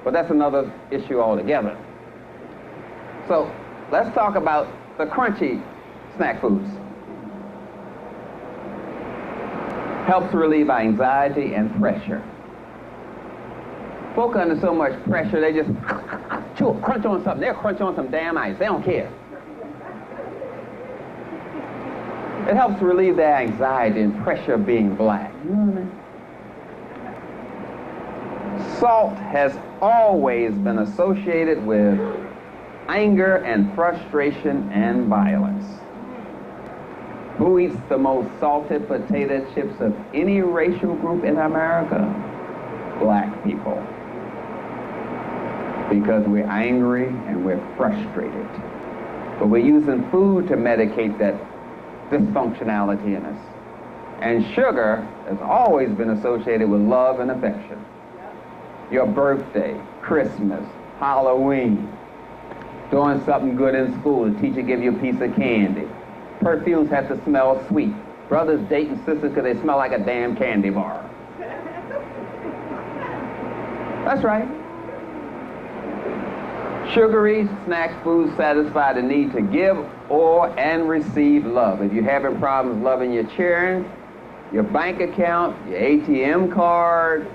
But that's another issue altogether. So let's talk about the crunchy snack foods. Helps relieve anxiety and pressure. Folk under so much pressure, they just crunch on something. They'll crunch on some damn ice. They don't care. It helps relieve their anxiety and pressure of being black. You know what I mean? Salt has always been associated with anger and frustration and violence. Who eats the most salted potato chips of any racial group in America? Black people. Because we're angry and we're frustrated. But we're using food to medicate that dysfunctionality in us. And sugar has always been associated with love and affection. Your birthday, Christmas, Halloween, doing something good in school, the teacher give you a piece of candy. Perfumes have to smell sweet. Brothers dating sisters because they smell like a damn candy bar. That's right. Sugary snack foods satisfy the need to give or and receive love. If you're having problems loving your children, your bank account, your ATM card,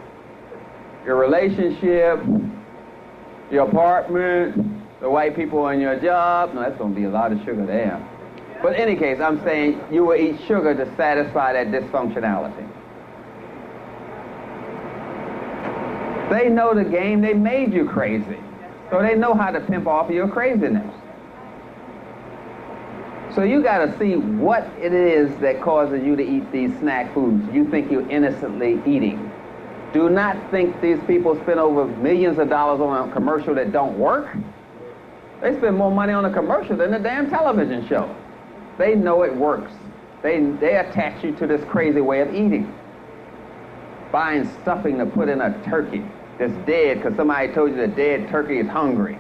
your relationship, your apartment, the white people on your job, no, that's going to be a lot of sugar there. But in any case, I'm saying you will eat sugar to satisfy that dysfunctionality. They know the game. They made you crazy. So they know how to pimp off your craziness. So you got to see what it is that causes you to eat these snack foods you think you're innocently eating. Do not think these people spend over millions of dollars on a commercial that don't work. They spend more money on a commercial than a damn television show. They know it works. They attach you to this crazy way of eating. Buying stuffing to put in a turkey that's dead because somebody told you the dead turkey is hungry.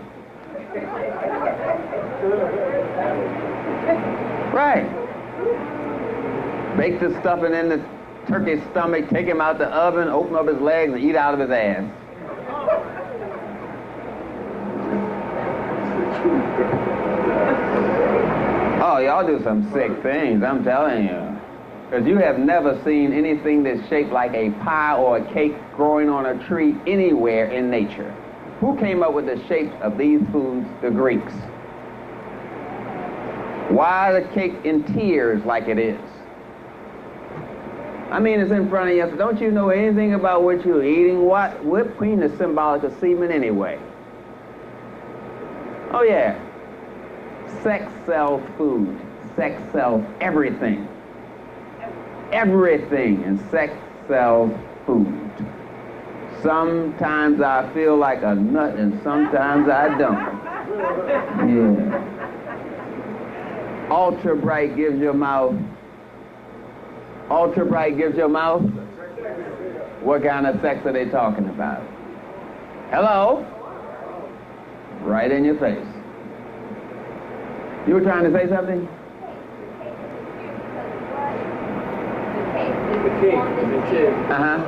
Right. Bake the stuffing in the turkey's stomach, take him out the oven, open up his legs, and eat out of his ass. Oh, y'all do some sick things, I'm telling you. Because you have never seen anything that's shaped like a pie or a cake growing on a tree anywhere in nature. Who came up with the shapes of these foods? The Greeks. Why the cake in tiers like it is? I mean, it's in front of you. So don't you know anything about what you're eating? What? Whipped cream is symbolic of semen anyway. Oh yeah. Sex sells food. Sex sells everything. Everything. And sex sells food. Sometimes I feel like a nut and sometimes I don't. Yeah. Ultra bright gives your mouth. Ultra bright gives your mouth. What kind of sex are they talking about? Hello? Right in your face. You were trying to say something? The king. Uh-huh.